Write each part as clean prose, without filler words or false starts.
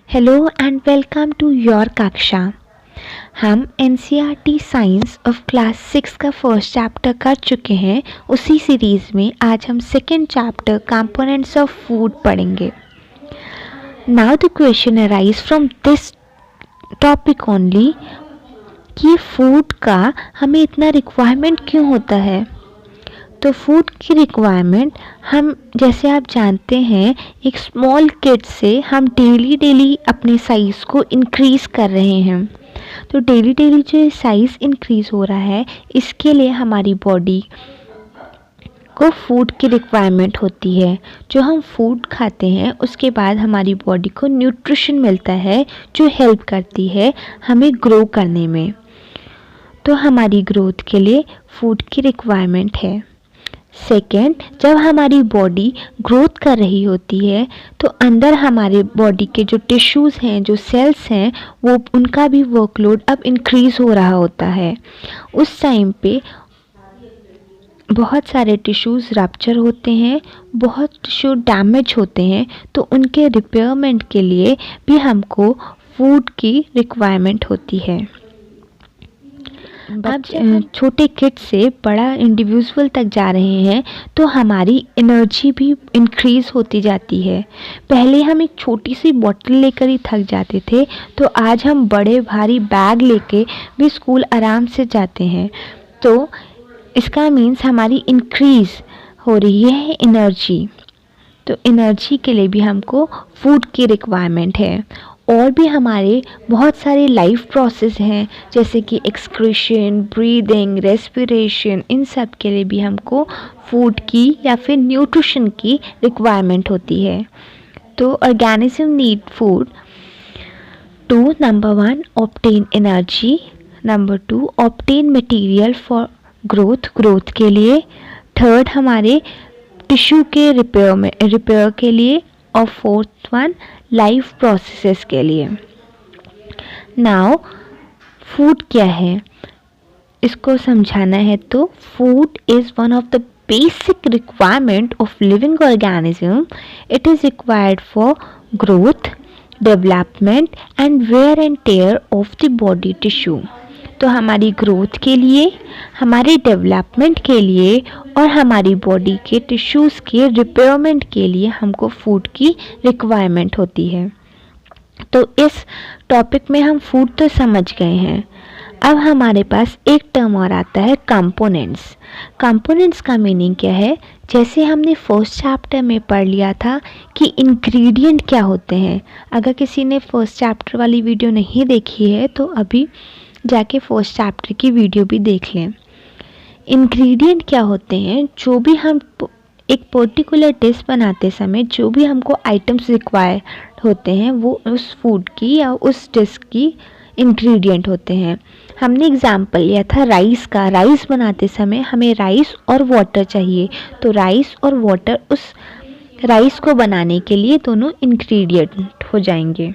Hello and welcome to your कक्षा। हम NCERT science of class 6 का फर्स्ट चैप्टर कर चुके हैं। उसी सीरीज़ में आज हम second chapter components of food पढ़ेंगे। Now the question arise from this topic only कि फूड का हमें इतना रिक्वायरमेंट क्यों होता है। तो फूड की रिक्वायरमेंट हम जैसे आप जानते हैं एक स्मॉल किड से हम डेली अपने साइज़ को इंक्रीज़ कर रहे हैं। तो डेली जो साइज़ इंक्रीज़ हो रहा है इसके लिए हमारी बॉडी को फूड की रिक्वायरमेंट होती है। जो हम फूड खाते हैं उसके बाद हमारी बॉडी को न्यूट्रिशन मिलता है जो हेल्प करती है हमें ग्रो करने में। तो हमारी ग्रोथ के लिए फूड की रिक्वायरमेंट है। सेकेंड, जब हमारी बॉडी ग्रोथ कर रही होती है तो अंदर हमारे बॉडी के जो टिश्यूज़ हैं, जो सेल्स हैं, वो उनका भी वर्कलोड अब इंक्रीज़ हो रहा होता है। उस टाइम पे बहुत सारे टिश्यूज़ रप्चर होते हैं, बहुत टिश्यू डैमेज होते हैं, तो उनके रिपेयरमेंट के लिए भी हमको फूड की रिक्वायरमेंट होती है। अब छोटे किड से बड़ा इंडिविजुअल तक जा रहे हैं तो हमारी एनर्जी भी इंक्रीज़ होती जाती है। पहले हम एक छोटी सी बॉटल लेकर ही थक जाते थे, तो आज हम बड़े भारी बैग लेके भी स्कूल आराम से जाते हैं। तो इसका मीन्स हमारी इंक्रीज़ हो रही है एनर्जी। तो एनर्जी के लिए भी हमको फूड की रिक्वायरमेंट है। और भी हमारे बहुत सारे लाइफ प्रोसेस हैं जैसे कि एक्सक्रीशन, ब्रीदिंग, रेस्पिरेशन, इन सब के लिए भी हमको फूड की या फिर न्यूट्रिशन की रिक्वायरमेंट होती है। तो organism need food to number 1 obtain energy, number 2 obtain material for growth के लिए, थर्ड हमारे टिश्यू के रिपेयर के लिए, और फोर्थ वन लाइफ प्रोसेसेस के लिए। नाउ फूड क्या है इसको समझाना है। तो food is one of the basic requirement of living organism. It is required for growth, development and wear and tear of the body tissue. तो हमारी ग्रोथ के लिए, हमारे डेवलपमेंट के लिए और हमारी बॉडी के टिश्यूज़ के रिपेयरमेंट के लिए हमको फूड की रिक्वायरमेंट होती है। तो इस टॉपिक में हम फूड तो समझ गए हैं। अब हमारे पास एक टर्म और आता है कंपोनेंट्स। कंपोनेंट्स का मीनिंग क्या है? जैसे हमने फर्स्ट चैप्टर में पढ़ लिया था कि इंग्रेडिएंट क्या होते हैं। अगर किसी ने फर्स्ट चैप्टर वाली वीडियो नहीं देखी है तो अभी जाके फर्स्ट चैप्टर की वीडियो भी देख लें। इंग्रेडिएंट क्या होते हैं? जो भी हम एक पर्टिकुलर डिश बनाते समय जो भी हमको आइटम्स रिक्वायर होते हैं वो उस फूड की या उस डिश की इंग्रेडिएंट होते हैं। हमने एग्जाम्पल लिया था राइस का। राइस बनाते समय हमें राइस और वाटर चाहिए, तो राइस और वाटर उस राइस को बनाने के लिए दोनों इंग्रेडिएंट हो जाएंगे।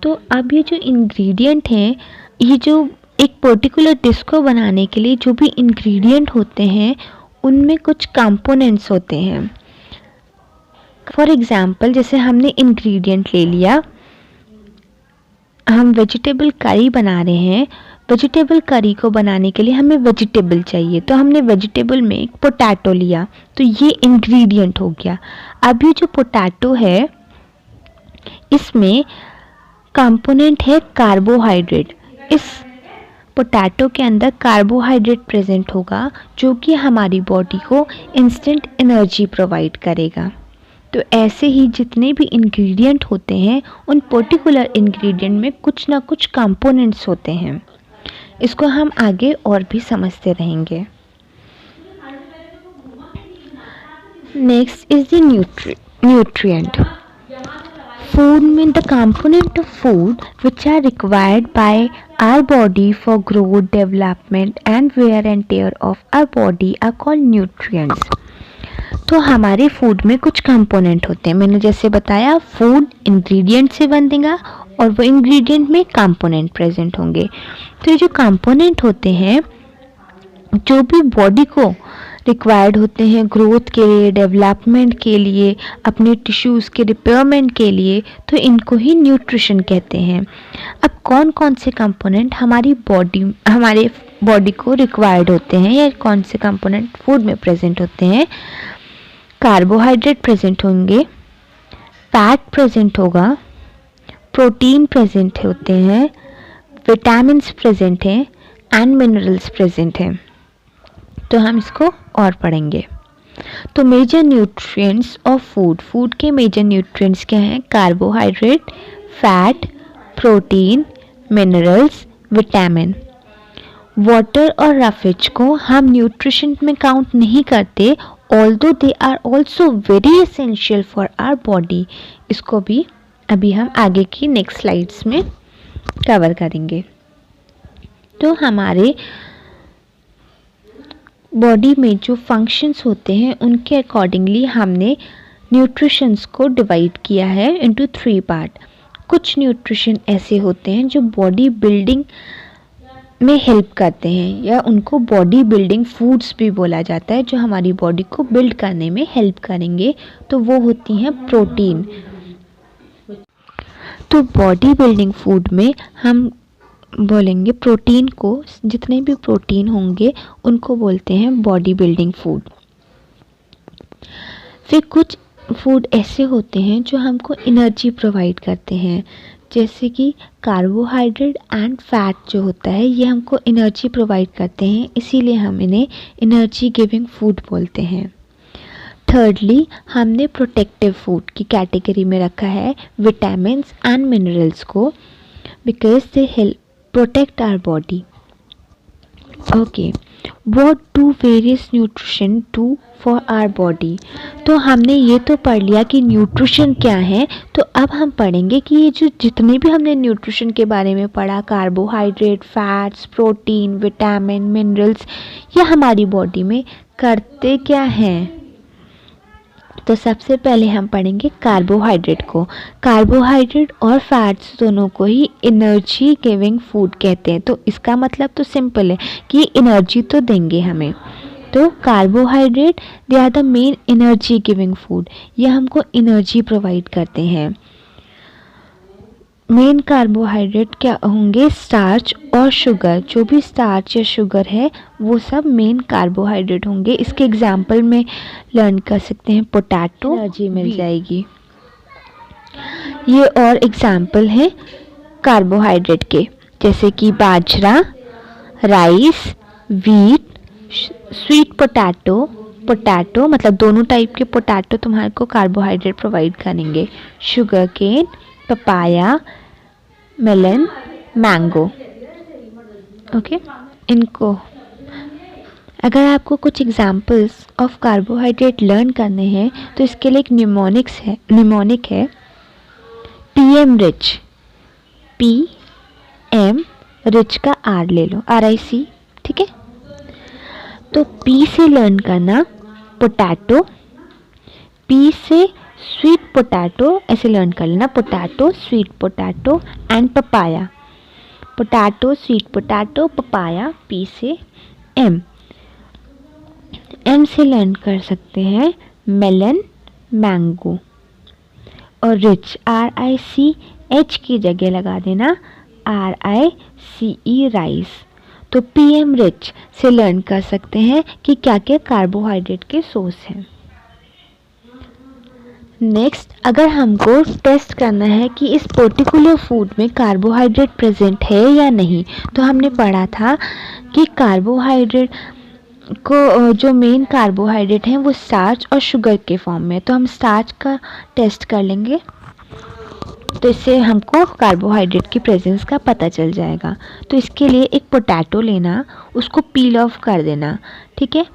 तो अब ये जो इंग्रेडिएंट हैं, ये जो एक पर्टिकुलर डिश को बनाने के लिए जो भी इंग्रेडिएंट होते हैं उनमें कुछ कंपोनेंट्स होते हैं। फॉर एग्जांपल जैसे हमने इंग्रेडिएंट ले लिया, हम वेजिटेबल करी बना रहे हैं। वेजिटेबल करी को बनाने के लिए हमें वेजिटेबल चाहिए, तो हमने वेजिटेबल में एक पोटैटो लिया, तो ये इंग्रेडिएंट हो गया। अब ये जो पोटैटो है इसमें कंपोनेंट है कार्बोहाइड्रेट। इस पोटैटो के अंदर कार्बोहाइड्रेट प्रेजेंट होगा जो कि हमारी बॉडी को इंस्टेंट एनर्जी प्रोवाइड करेगा। तो ऐसे ही जितने भी इंग्रेडिएंट होते हैं उन पर्टिकुलर इंग्रेडिएंट में कुछ ना कुछ कंपोनेंट्स होते हैं। इसको हम आगे और भी समझते रहेंगे। Next is the nutrient. Food means the component of food which are required by our body for growth, development and wear and tear of our body are called nutrients. तो हमारे फूड में कुछ कंपोनेंट होते हैं। मैंने जैसे बताया food ingredient से बनेगा और वो इंग्रेडिएंट में कंपोनेंट प्रेजेंट होंगे। तो ये जो कंपोनेंट होते हैं जो भी बॉडी को रिक्वायर्ड होते हैं ग्रोथ के लिए, डेवलपमेंट के लिए, अपने टिश्यूज़ के रिपेयरमेंट के लिए, तो इनको ही न्यूट्रिशन कहते हैं। अब कौन कौन से कंपोनेंट हमारे बॉडी को रिक्वायर्ड होते हैं या कौन से कंपोनेंट फूड में प्रेजेंट होते हैं? कार्बोहाइड्रेट प्रेजेंट होंगे, फैट प्रेजेंट होगा, प्रोटीन प्रेजेंट होते हैं, विटामिन्स प्रेजेंट हैं एंड मिनरल्स प्रेजेंट हैं। तो हम इसको और पढ़ेंगे। तो मेजर न्यूट्रिएंट्स ऑफ फूड के मेजर न्यूट्रिएंट्स क्या हैं? Carbohydrate, fat, protein, minerals, vitamin. Water और रफेज को हम न्यूट्रिशन में काउंट नहीं करते, although they are also very essential for our body. इसको भी अभी हम आगे की नेक्स्ट स्लाइड्स में कवर करेंगे। तो हमारे बॉडी में जो फंक्शंस होते हैं उनके अकॉर्डिंगली हमने न्यूट्रिशंस को डिवाइड किया है इनटू 3 पार्ट। कुछ न्यूट्रिशन ऐसे होते हैं जो बॉडी बिल्डिंग में हेल्प करते हैं या उनको बॉडी बिल्डिंग फूड्स भी बोला जाता है, जो हमारी बॉडी को बिल्ड करने में हेल्प करेंगे। तो वो होती हैं प्रोटीन। तो बॉडी बिल्डिंग फूड में हम बोलेंगे प्रोटीन को, जितने भी प्रोटीन होंगे उनको बोलते हैं बॉडी बिल्डिंग फूड। फिर कुछ फूड ऐसे होते हैं जो हमको एनर्जी प्रोवाइड करते हैं, जैसे कि कार्बोहाइड्रेट एंड फैट जो होता है ये हमको एनर्जी प्रोवाइड करते हैं, इसीलिए हम इन्हें एनर्जी गिविंग फूड बोलते हैं। थर्डली हमने प्रोटेक्टिव फूड की कैटेगरी में रखा है विटामिन्स एंड मिनरल्स को, because they help protect our body. Okay, what do various nutrition do for our body? तो हमने ये तो पढ़ लिया कि न्यूट्रिशन क्या है, तो अब हम पढ़ेंगे कि ये जो जितने भी हमने न्यूट्रिशन के बारे में पढ़ा, carbohydrate, fats, protein, vitamin, minerals, ये हमारी बॉडी में करते क्या हैं। तो सबसे पहले हम पढ़ेंगे कार्बोहाइड्रेट को। कार्बोहाइड्रेट और फैट्स दोनों को ही एनर्जी गिविंग फूड कहते हैं। तो इसका मतलब तो सिंपल है कि एनर्जी तो देंगे हमें। तो carbohydrate they are the main energy giving food, ये हमको एनर्जी प्रोवाइड करते हैं। मेन कार्बोहाइड्रेट क्या होंगे? स्टार्च और शुगर। जो भी स्टार्च या शुगर है वो सब मेन कार्बोहाइड्रेट होंगे। इसके एग्जाम्पल में लर्न कर सकते हैं पोटैटो, एनर्जी मिल जाएगी। ये और एग्जाम्पल हैं कार्बोहाइड्रेट के, जैसे कि बाजरा, राइस, वीट, स्वीट पोटैटो मतलब दोनों टाइप के पोटैटो तुम्हारे को कार्बोहाइड्रेट प्रोवाइड करेंगे। Sugar cane, papaya, melon, mango. Okay, इनको अगर आपको कुछ एग्जाम्पल्स ऑफ कार्बोहाइड्रेट लर्न करने हैं तो इसके लिए एक निमोनिक है PM रिच। PM रिच का R ले लो, RIC, ठीक है। तो P से लर्न करना पोटैटो, P से स्वीट पोटैटो, ऐसे लर्न कर लेना potato, sweet potato and papaya. Potato, sweet potato, papaya, P से M से लर्न कर सकते हैं मेलन, मैंगो। और रिच RICH की जगह लगा देना RICE, राइस। तो PM रिच से लर्न कर सकते हैं कि क्या क्या कार्बोहाइड्रेट के सोर्स हैं। नेक्स्ट, अगर हमको टेस्ट करना है कि इस पर्टिकुलर फूड में कार्बोहाइड्रेट प्रेजेंट है या नहीं, तो हमने पढ़ा था कि कार्बोहाइड्रेट को जो मेन कार्बोहाइड्रेट हैं वो स्टार्च और शुगर के फॉर्म में। तो हम स्टार्च का टेस्ट कर लेंगे, तो इससे हमको कार्बोहाइड्रेट की प्रेजेंस का पता चल जाएगा। तो इसके लिए एक पोटैटो लेना, उसको पील ऑफ कर देना, ठीक है।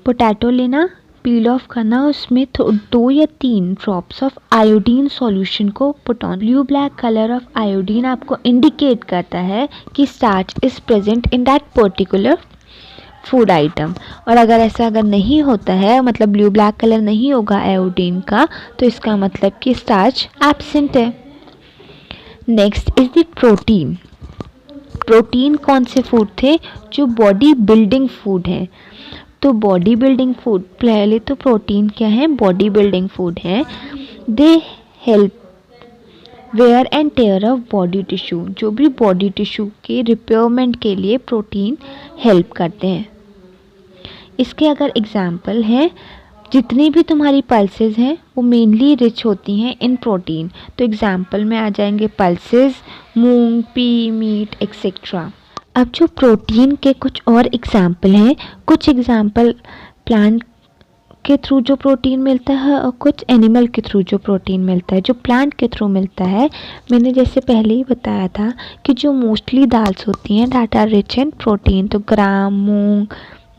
पोटैटो लेना, पील ऑफ करना, उसमें 2 या 3 ड्रॉप्स ऑफ आयोडीन सॉल्यूशन को put on. Blue black colour of iodine आपको इंडिकेट करता है कि starch is present in that particular food item. और अगर नहीं होता है, मतलब ब्लू ब्लैक कलर नहीं होगा आयोडीन का, तो इसका मतलब कि स्टार्च एब्सेंट है। Next is the protein. Protein कौन से फूड थे? जो बॉडी बिल्डिंग फूड है। तो बॉडी बिल्डिंग फूड, पहले तो प्रोटीन क्या है, बॉडी बिल्डिंग फूड है। They help wear and tear of body tissue, जो भी बॉडी टिश्यू के रिपेयरमेंट के लिए प्रोटीन हेल्प करते हैं। इसके अगर एग्जाम्पल हैं, जितनी भी तुम्हारी पल्सेस हैं वो मेनली रिच होती हैं इन प्रोटीन। तो एग्जाम्पल में आ जाएंगे पल्सेस, मूंग, पी, मीट एक्सेट्रा। अब जो प्रोटीन के कुछ और एग्जाम्पल हैं, कुछ एग्जाम्पल प्लांट के थ्रू जो प्रोटीन मिलता है और कुछ एनिमल के थ्रू जो प्रोटीन मिलता है। जो प्लांट के थ्रू मिलता है, मैंने जैसे पहले ही बताया था कि जो मोस्टली दाल्स होती हैं that are rich in protein, तो gram, moong,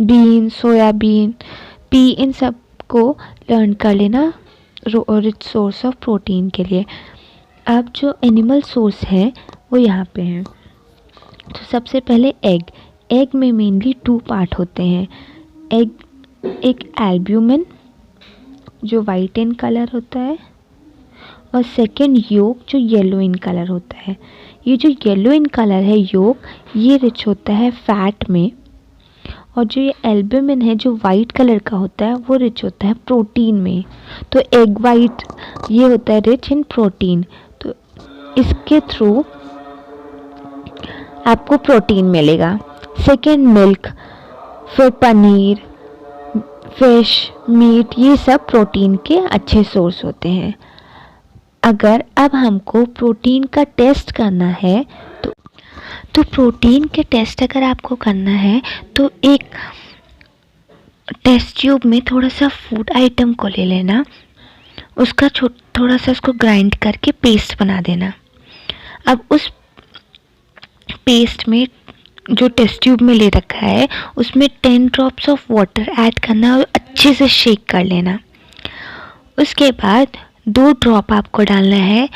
bean, soybean, pea, इन सब को लर्न कर लेना रिच सोर्स ऑफ प्रोटीन के लिए। अब जो एनिमल सोर्स है वो यहाँ पे हैं। तो सबसे पहले एग में मेनली 2 पार्ट होते हैं। एग एक एल्ब्यूमिन जो वाइट इन कलर होता है, और सेकंड योक जो येलो इन कलर होता है। ये जो येलो इन कलर है योक, ये रिच होता है फैट में, और जो ये एल्ब्यूमिन है जो वाइट कलर का होता है वो रिच होता है प्रोटीन में। तो एग वाइट ये होता है रिच इन प्रोटीन, तो इसके थ्रू आपको प्रोटीन मिलेगा। सेकंड मिल्क, फिर पनीर, फिश, मीट, ये सब प्रोटीन के अच्छे सोर्स होते हैं। अगर अब हमको प्रोटीन का टेस्ट करना है तो प्रोटीन के टेस्ट अगर आपको करना है तो एक टेस्ट ट्यूब में थोड़ा सा फूड आइटम को ले लेना, उसका थोड़ा सा उसको ग्राइंड करके पेस्ट बना देना। अब उस पेस्ट में जो टेस्ट ट्यूब में ले रखा है उसमें 10 ड्रॉप्स ऑफ वाटर ऐड करना और अच्छे से शेक कर लेना। उसके बाद 2 ड्रॉप आपको डालना है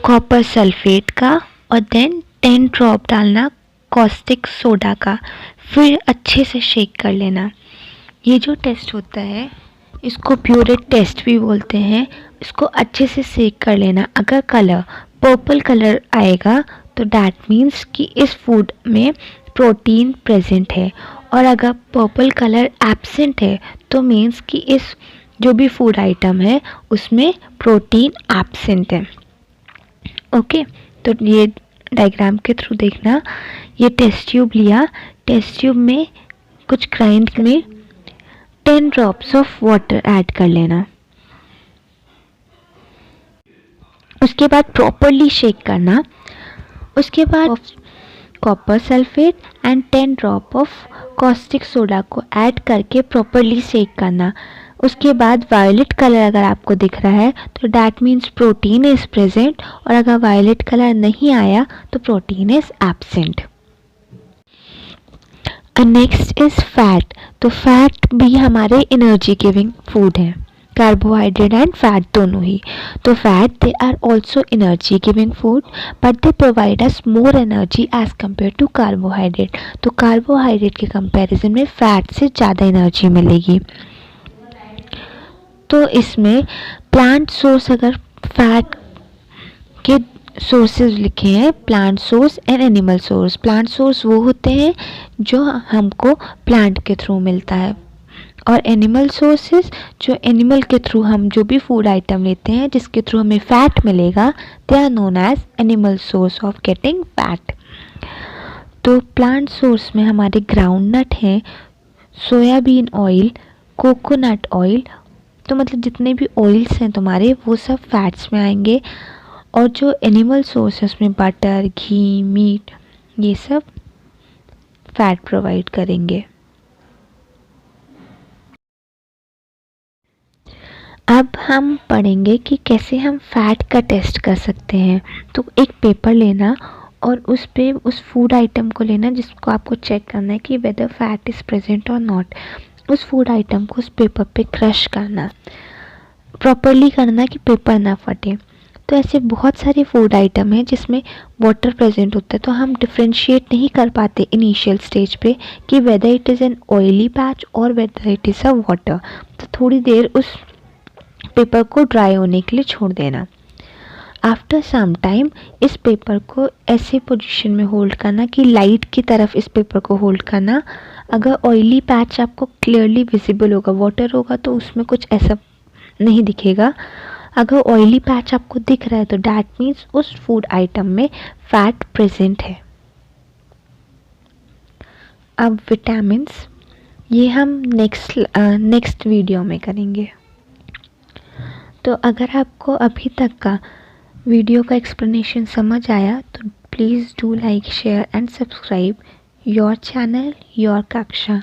कॉपर सल्फेट का, और देन 10 ड्रॉप डालना कॉस्टिक सोडा का, फिर अच्छे से शेक कर लेना। ये जो टेस्ट होता है इसको प्यूरेट टेस्ट भी बोलते हैं। इसको अच्छे से शेक कर लेना। अगर कलर पर्पल कलर आएगा तो डैट मीन्स कि इस फूड में प्रोटीन प्रेजेंट है, और अगर पर्पल कलर एब्सेंट है तो मीन्स कि इस जो भी फूड आइटम है उसमें प्रोटीन एब्सेंट है। ओके, तो ये डायग्राम के थ्रू देखना। ये टेस्ट ट्यूब लिया, टेस्ट ट्यूब में कुछ ग्राइंड में 10 ड्रॉप्स ऑफ वाटर ऐड कर लेना। उसके बाद प्रॉपरली शेक करना। उसके बाद copper sulphate and 10 drop of caustic soda को ऐड करके प्रॉपरली शेक करना। उसके बाद वायलेट कलर अगर आपको दिख रहा है तो that means protein is present, और अगर वायलेट कलर नहीं आया तो protein is absent. Next is fat. तो फैट भी हमारे एनर्जी गिविंग फूड है, कार्बोहाइड्रेट एंड फैट दोनों ही। तो fat they are also energy giving food but they provide us more energy as compare to carbohydrate. तो कार्बोहाइड्रेट के comparison में फैट से ज़्यादा एनर्जी मिलेगी। तो इसमें प्लांट सोर्स, अगर फैट के सोर्सेज लिखे हैं, plant source and animal source. Plant source वो होते हैं जो हमको प्लांट के थ्रू मिलता है, और एनिमल सोर्सेज जो एनिमल के थ्रू हम जो भी फूड आइटम लेते हैं जिसके थ्रू हमें फैट मिलेगा, they are known as animal source of getting fat. तो प्लांट सोर्स में हमारे ग्राउंडनट हैं, सोयाबीन ऑयल, कोकोनट ऑयल, तो मतलब जितने भी ऑयल्स हैं तुम्हारे वो सब फैट्स में आएंगे। और जो एनिमल सोर्स है उसमें बटर, घी, मीट, ये सब फैट प्रोवाइड करेंगे। अब हम पढ़ेंगे कि कैसे हम फैट का टेस्ट कर सकते हैं। तो एक पेपर लेना और उस पे उस फूड आइटम को लेना जिसको आपको चेक करना है कि वेदर फैट इज़ प्रेजेंट और नॉट। उस फूड आइटम को उस पेपर पे क्रश करना, प्रॉपरली करना कि पेपर ना फटे। तो ऐसे बहुत सारे फूड आइटम हैं जिसमें वाटर प्रेजेंट होता है, तो हम डिफ्रेंशिएट नहीं कर पाते इनिशियल स्टेज पे कि whether it is an oily patch और whether it is a water. तो थोड़ी देर उस पेपर को ड्राई होने के लिए छोड़ देना। आफ्टर सम टाइम इस पेपर को ऐसे पोजीशन में होल्ड करना कि लाइट की तरफ इस पेपर को होल्ड करना। अगर ऑयली पैच आपको क्लियरली विजिबल होगा, वाटर होगा तो उसमें कुछ ऐसा नहीं दिखेगा। अगर ऑयली पैच आपको दिख रहा है तो डैट मीन्स उस फूड आइटम में फैट प्रेजेंट है। अब विटामिन्स, ये हम नेक्स्ट वीडियो में करेंगे। तो अगर आपको अभी तक का वीडियो का एक्सप्लेनेशन समझ आया तो please do like, share and subscribe your channel, your कक्षा।